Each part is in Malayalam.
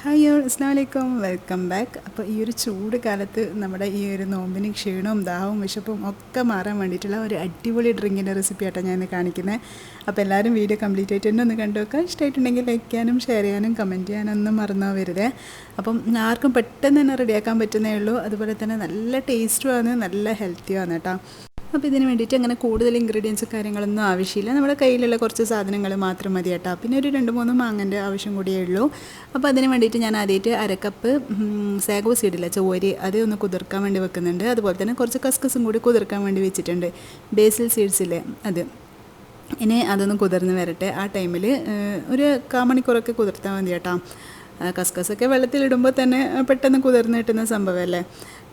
ഹായ് ഓൾ അസ്സലാമു അലൈക്കും വെൽക്കം ബാക്ക്. അപ്പോൾ ഈ ഒരു ചൂട് കാലത്ത് നമ്മുടെ ഈ ഒരു നോമ്പിന് ക്ഷീണവും ദാഹവും വിശപ്പും ഒക്കെ മാറാൻ വേണ്ടിയിട്ടുള്ള ഒരു അടിപൊളി ഡ്രിങ്കിൻ്റെ റെസിപ്പി ആയിട്ടാണ് ഞാൻ കാണിക്കുന്നത്. അപ്പോൾ എല്ലാവരും വീഡിയോ കംപ്ലീറ്റ് ആയിട്ട് തന്നെ ഒന്ന് കണ്ടു വെക്കുക. ഇഷ്ടമായിട്ടുണ്ടെങ്കിൽ ലൈക്ക് ചെയ്യാനും ഷെയർ ചെയ്യാനും കമൻറ്റ് ചെയ്യാനൊന്നും മറന്നു പോകരുത്. അപ്പം ആർക്കും പെട്ടെന്ന് തന്നെ റെഡിയാക്കാൻ പറ്റുന്നേ ഉള്ളൂ. അതുപോലെ തന്നെ നല്ല ടേസ്റ്റുമാണ്, നല്ല ഹെൽത്തിയുമാണ് കേട്ടോ. അപ്പോൾ ഇതിന് വേണ്ടിയിട്ട് അങ്ങനെ കൂടുതൽ ഇൻഗ്രീഡിയൻസ് കാര്യങ്ങളൊന്നും ആവശ്യമില്ല. നമ്മുടെ കയ്യിലുള്ള കുറച്ച് സാധനങ്ങൾ മാത്രം മതി കേട്ടോ. പിന്നെ ഒരു 2-3 മാങ്ങൻ്റെ ആവശ്യം കൂടിയേ ഉള്ളൂ. അപ്പോൾ അതിന് വേണ്ടിയിട്ട് ഞാൻ ആദ്യമായിട്ട് 1/2 കപ്പ് സാഗോ സീഡില്ല ചോരി അത് ഒന്ന് കുതിർക്കാൻ വേണ്ടി വെക്കുന്നുണ്ട്. അതുപോലെ തന്നെ കുറച്ച് കസ്കസും കൂടി കുതിർക്കാൻ വേണ്ടി വെച്ചിട്ടുണ്ട്. ബേസിൽ സീഡ്സില്ലേ അത്. ഇനി അതൊന്ന് കുതിർന്ന് വരട്ടെ. ആ ടൈമിൽ ഒരു 1/4 മണിക്കൂറൊക്കെ കുതിർത്താൽ മതി കേട്ടോ. കസ്കസൊക്കെ വെള്ളത്തിലിടുമ്പോൾ തന്നെ പെട്ടെന്ന് കുതിർന്ന് കിട്ടുന്ന സംഭവമല്ലേ.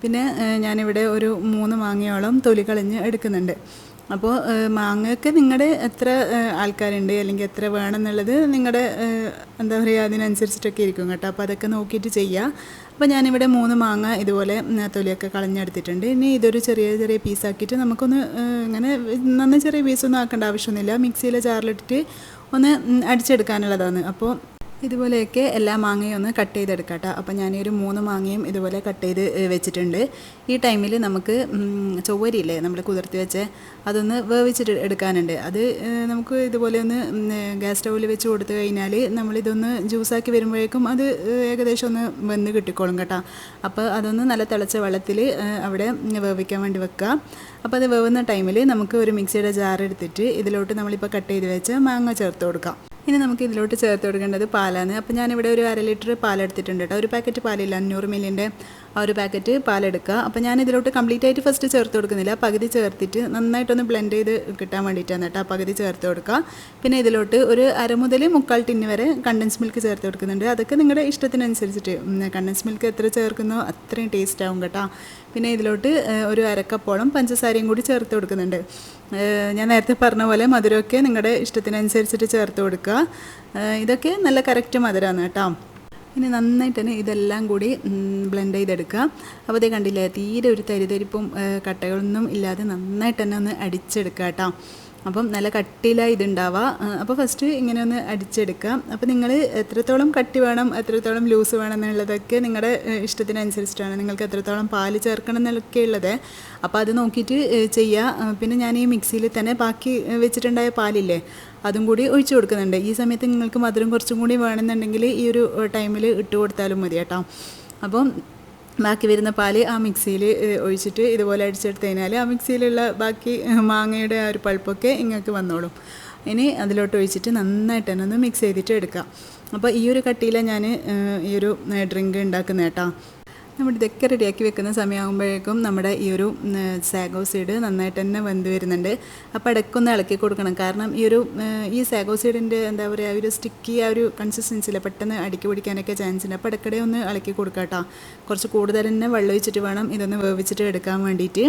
പിന്നെ ഞാനിവിടെ ഒരു 3 മാങ്ങയോളം തൊലി കളഞ്ഞ് എടുക്കുന്നുണ്ട്. അപ്പോൾ മാങ്ങയൊക്കെ നിങ്ങളുടെ എത്ര ആൾക്കാരുണ്ട് അല്ലെങ്കിൽ എത്ര വേണമെന്നുള്ളത് നിങ്ങളുടെ എന്താ പറയുക അതിനനുസരിച്ചിട്ടൊക്കെ ഇരിക്കും കേട്ടോ. അപ്പോൾ അതൊക്കെ നോക്കിയിട്ട് ചെയ്യുക. അപ്പോൾ ഞാനിവിടെ 3 മാങ്ങ ഇതുപോലെ തൊലിയൊക്കെ കളഞ്ഞെടുത്തിട്ടുണ്ട്. ഇനി ഇതൊരു ചെറിയ ചെറിയ പീസാക്കിയിട്ട് നമുക്കൊന്ന് ഇങ്ങനെ നന്ന ചെറിയ പീസൊന്നും ആക്കേണ്ട ആവശ്യമൊന്നുമില്ല. മിക്സിയിലെ ജാറിലിട്ടിട്ട് ഒന്ന് അടിച്ചെടുക്കാനുള്ളതാണ്. അപ്പോൾ ഇതുപോലെയൊക്കെ എല്ലാ മാങ്ങയും ഒന്ന് കട്ട് ചെയ്തെടുക്കാം കേട്ടോ. അപ്പോൾ ഞാനൊരു 3 മാങ്ങയും ഇതുപോലെ കട്ട് ചെയ്ത് വെച്ചിട്ടുണ്ട്. ഈ ടൈമിൽ നമുക്ക് ചൊവ്വരിയില്ലേ നമ്മൾ കുതിർത്തി വെച്ച് അതൊന്ന് വേവിച്ചിട്ട് എടുക്കാനുണ്ട്. അത് നമുക്ക് ഇതുപോലെ ഒന്ന് ഗ്യാസ് സ്റ്റൗവിൽ വെച്ച് കൊടുത്തു കഴിഞ്ഞാൽ നമ്മളിതൊന്ന് ജ്യൂസാക്കി വരുമ്പോഴേക്കും അത് ഏകദേശം ഒന്ന് വെന്ത് കിട്ടിക്കോളും കേട്ടോ. അപ്പോൾ അതൊന്ന് നല്ല തിളച്ച വെള്ളത്തിൽ അവിടെ വേവിക്കാൻ വേണ്ടി വെക്കുക. അപ്പോൾ അത് വേവുന്ന ടൈമിൽ നമുക്ക് ഒരു മിക്സിയുടെ ജാർ എടുത്തിട്ട് ഇതിലോട്ട് നമ്മളിപ്പോൾ കട്ട് ചെയ്ത് വെച്ച് മാങ്ങ ചേർത്ത് കൊടുക്കാം. ഇനി നമുക്ക് ഇതിലോട്ട് ചേർത്ത് കൊടുക്കേണ്ടത് പാലാണ്. അപ്പോൾ ഞാനിവിടെ ഒരു 1/2 ലിറ്റർ പാലെടുത്തിട്ടുണ്ട് കേട്ടോ. ഒരു പാക്കറ്റ് പാലില്ല, 500 മില്ലിൻ്റെ ആ ഒരു പാക്കറ്റ് പാലെടുക്കുക. അപ്പോൾ ഞാൻ ഇതിലോട്ട് കംപ്ലീറ്റ് ആയിട്ട് ഫസ്റ്റ് ചേർത്ത് കൊടുക്കുന്നില്ല, പകുതി ചേർത്തിട്ട് നന്നായിട്ടൊന്ന് ബ്ലെൻഡ് ചെയ്ത് കിട്ടാൻ വേണ്ടിയിട്ടാണ് കേട്ടോ. പകുതി ചേർത്ത് കൊടുക്കുക. പിന്നെ ഇതിലോട്ട് ഒരു 1/2 മുതൽ 3/4 ടിന്ന് വരെ കണ്ടൻസ് മിൽക്ക് ചേർത്ത് കൊടുക്കുന്നുണ്ട്. അതൊക്കെ നിങ്ങളുടെ ഇഷ്ടത്തിനനുസരിച്ചിട്ട് കണ്ടൻസ് മിൽക്ക് എത്ര ചേർക്കുന്നോ അത്രയും ടേസ്റ്റ് ആവും കേട്ടോ. പിന്നെ ഇതിലോട്ട് ഒരു 1/2 കപ്പോളം പഞ്ചസാരയും കൂടി ചേർത്ത് കൊടുക്കുന്നുണ്ട്. ഞാൻ നേരത്തെ പറഞ്ഞ പോലെ മധുരമൊക്കെ നിങ്ങളുടെ ഇഷ്ടത്തിനനുസരിച്ചിട്ട് ചേർത്ത് കൊടുക്കുക. ഇതൊക്കെ നല്ല കറക്റ്റ് മധുരമാണ് കേട്ടോ. ഇനി നന്നായിട്ട് തന്നെ ഇതെല്ലാം കൂടി ബ്ലെൻഡ് ചെയ്തെടുക്കുക. അപ്പോൾ ഇത് കണ്ടില്ലേ, തീരെ ഒരു തരിതരിപ്പും കട്ടകളൊന്നും ഇല്ലാതെ നന്നായിട്ട് തന്നെ ഒന്ന് അടിച്ചെടുക്കുക കേട്ടോ. അപ്പം നല്ല കട്ടിയിലായി ഇതുണ്ടാവുക. അപ്പോൾ ഫസ്റ്റ് ഇങ്ങനെ ഒന്ന് അടിച്ചെടുക്കുക. അപ്പോൾ നിങ്ങൾ എത്രത്തോളം കട്ടി വേണം എത്രത്തോളം ലൂസ് വേണം എന്നുള്ളതൊക്കെ നിങ്ങളുടെ ഇഷ്ടത്തിനനുസരിച്ചിട്ടാണ്. നിങ്ങൾക്ക് എത്രത്തോളം പാല് ചേർക്കണം എന്നൊക്കെ ഉള്ളത്. അപ്പോൾ അത് നോക്കിയിട്ട് ചെയ്യുക. പിന്നെ ഞാൻ ഈ മിക്സിയിൽ തന്നെ ബാക്കി വെച്ചിട്ടുണ്ടായ പാലില്ലേ അതും കൂടി ഒഴിച്ചു കൊടുക്കുന്നുണ്ട്. ഈ സമയത്ത് നിങ്ങൾക്ക് മധുരം കുറച്ചും കൂടി വേണമെന്നുണ്ടെങ്കിൽ ഈ ഒരു ടൈമിൽ ഇട്ട് കൊടുത്താലും മതി കേട്ടോ. അപ്പം ബാക്കി വരുന്ന പാല് ആ മിക്സിയിൽ ഒഴിച്ചിട്ട് ഇതുപോലെ അടിച്ചെടുത്ത് കഴിഞ്ഞാൽ ആ മിക്സിയിലുള്ള ബാക്കി മാങ്ങയുടെ ആ ഒരു പൾപ്പൊക്കെ ഇങ്ങോട്ട് വന്നോളും. ഇനി അതിലോട്ട് ഒഴിച്ചിട്ട് നന്നായിട്ട് തന്നെ ഒന്ന് മിക്സ് ചെയ്തിട്ട് എടുക്കാം. അപ്പോൾ ഈ ഒരു കട്ടിയിലാണ് ഞാൻ ഈ ഒരു ഡ്രിങ്ക് ഉണ്ടാക്കുന്നത് കേട്ടോ. നമ്മൾ ഇതൊക്കെ റെഡിയാക്കി വെക്കുന്ന സമയമാകുമ്പോഴേക്കും നമ്മുടെ ഈ ഒരു സാഗോ സീഡ് നന്നായിട്ട് തന്നെ വെന്ത് വരുന്നുണ്ട്. അപ്പോൾ ഇടയ്ക്കൊന്ന് ഇളക്കി കൊടുക്കണം. കാരണം ഈ സാഗോ സീഡിൻ്റെ എന്താ പറയുക ഒരു സ്റ്റിക്കി ആ ഒരു കൺസിസ്റ്റൻസിയിൽ പെട്ടെന്ന് അടുക്കി പിടിക്കാനൊക്കെ ചാൻസ് ഉണ്ട്. അപ്പോൾ ഇടയ്ക്കിടെ ഒന്ന് ഇളക്കി കൊടുക്കാം കേട്ടോ. കുറച്ച് കൂടുതൽ തന്നെ വെള്ളം ഒഴിച്ചിട്ട് വേണം ഇതൊന്ന് വേവിച്ചിട്ട് എടുക്കാൻ വേണ്ടിയിട്ട്.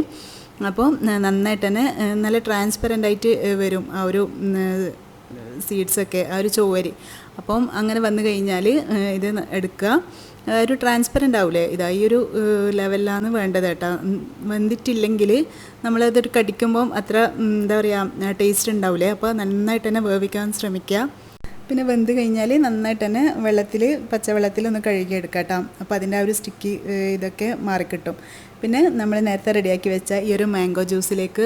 അപ്പോൾ നന്നായിട്ട് തന്നെ നല്ല ട്രാൻസ്പെറൻ്റ് ആയിട്ട് വരും ആ ഒരു സീഡ്സൊക്കെ, ആ ഒരു ചോവരി. അപ്പം അങ്ങനെ വന്നു കഴിഞ്ഞാൽ ഇത് എടുക്കുക. ഒരു ട്രാൻസ്പെറൻ്റ് ആവില്ലേ, ഇതാ ഈ ഒരു ലെവലിലാണ് വേണ്ടത് കേട്ടോ. വെന്തിട്ടില്ലെങ്കിൽ നമ്മളതൊരു കടിക്കുമ്പം അത്ര എന്താ പറയുക ടേസ്റ്റ് ഉണ്ടാവില്ലേ. അപ്പോൾ നന്നായിട്ട് തന്നെ വേവിക്കാൻ ശ്രമിക്കുക. പിന്നെ വെന്ത് കഴിഞ്ഞാൽ നന്നായിട്ട് തന്നെ പച്ചവെള്ളത്തിൽ ഒന്ന് കഴുകിയെടുക്കാം കേട്ടോ. അപ്പോൾ അതിൻ്റെ ആ ഒരു സ്റ്റിക്കി ഇതൊക്കെ മാറിക്കിട്ടും. പിന്നെ നമ്മൾ നേരത്തെ റെഡിയാക്കി വെച്ച ഈ ഒരു മാംഗോ ജ്യൂസിലേക്ക്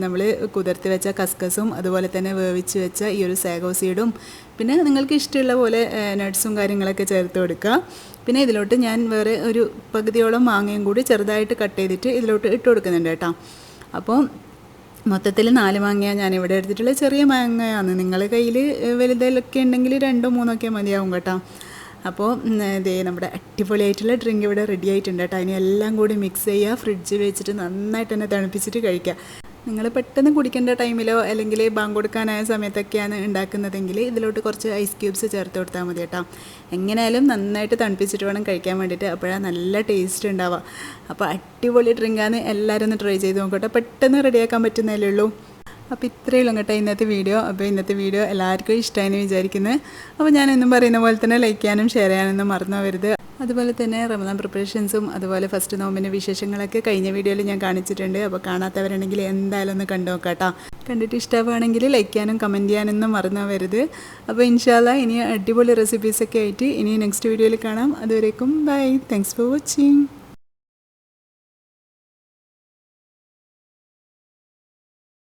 നമ്മൾ കുതിർത്തി വെച്ച കസ്കസും അതുപോലെ തന്നെ വേവിച്ച് വെച്ച ഈ ഒരു സാഗോ സീഡും പിന്നെ നിങ്ങൾക്ക് ഇഷ്ടമുള്ള പോലെ നട്ട്സും കാര്യങ്ങളൊക്കെ ചേർത്ത് കൊടുക്കുക. പിന്നെ ഇതിലോട്ട് ഞാൻ വേറെ ഒരു പകുതിയോളം മാങ്ങയും കൂടി ചെറുതായിട്ട് കട്ട് ചെയ്തിട്ട് ഇതിലോട്ട് ഇട്ട് കൊടുക്കുന്നുണ്ട് കേട്ടോ. അപ്പോൾ മൊത്തത്തിൽ 4 മാങ്ങയാണ് ഞാനിവിടെ എടുത്തിട്ടുള്ളത്. ചെറിയ മാങ്ങയാണ്. നിങ്ങളുടെ കയ്യിൽ വലുതിലൊക്കെ ഉണ്ടെങ്കിൽ 2-3 ഒക്കെ മതിയാവും കേട്ടോ. അപ്പോൾ ഇതേ നമ്മുടെ അടിപൊളിയായിട്ടുള്ള ഡ്രിങ്ക് ഇവിടെ റെഡി ആയിട്ടുണ്ട് കേട്ടോ. അതിനെ എല്ലാം കൂടി മിക്സ് ചെയ്യുക, ഫ്രിഡ്ജിൽ വെച്ചിട്ട് നന്നായിട്ട് തന്നെ തണുപ്പിച്ചിട്ട് കഴിക്കുക. നിങ്ങൾ പെട്ടെന്ന് കുടിക്കേണ്ട ടൈമിലോ അല്ലെങ്കിൽ ബാങ്ക് കൊടുക്കാനായ സമയത്തൊക്കെയാണ് ഉണ്ടാക്കുന്നതെങ്കിൽ ഇതിലോട്ട് കുറച്ച് ഐസ് ക്യൂബ്സ് ചേർത്ത് കൊടുത്താൽ മതി കേട്ടോ. എങ്ങനെയായാലും നന്നായിട്ട് തണുപ്പിച്ചിട്ട് വേണം കഴിക്കാൻ വേണ്ടിയിട്ട്. അപ്പോഴാണ് നല്ല ടേസ്റ്റ് ഉണ്ടാവുക. അപ്പോൾ അടിപൊളി ഡ്രിങ്കാണ്. എല്ലാവരും ഒന്ന് ട്രൈ ചെയ്ത് നോക്കട്ടെ. പെട്ടെന്ന് റെഡിയാക്കാൻ പറ്റുന്നതല്ലേ ഉള്ളൂ. അപ്പോൾ ഇത്രയേ ഉള്ളൂ കേട്ടോ ഇന്നത്തെ വീഡിയോ. അപ്പോൾ ഇന്നത്തെ വീഡിയോ എല്ലാവർക്കും ഇഷ്ടമായെന്ന് വിചാരിക്കുന്നത്. അപ്പോൾ ഞാൻ എന്നും പറയുന്ന പോലെ തന്നെ ലൈക്ക് ചെയ്യാനും ഷെയർ ചെയ്യാനൊന്നും മറന്നു പോകരുത്. അതുപോലെ തന്നെ റമദാൻ പ്രിപ്പറേഷൻസും അതുപോലെ ഫസ്റ്റ് നോമ്പിൻ്റെ വിശേഷങ്ങളൊക്കെ കഴിഞ്ഞ വീഡിയോയിൽ ഞാൻ കാണിച്ചിട്ടുണ്ട്. അപ്പോൾ കാണാത്തവരുണ്ടെങ്കിൽ എന്തായാലും ഒന്ന് കണ്ടു നോക്കാം കേട്ടോ. കണ്ടിട്ട് ഇഷ്ടമാണെങ്കിൽ ലൈക്ക് ചെയ്യാനും കമൻറ്റ് ചെയ്യാനൊന്നും മറന്നു വരരുത്. അപ്പോൾ ഇൻഷാ അല്ലാഹ് ഇനി അടിപൊളി റെസിപ്പീസൊക്കെ ആയിട്ട് ഇനി നെക്സ്റ്റ് വീഡിയോയിൽ കാണാം. അതുവരേക്കും ബൈ. Thanks for watching.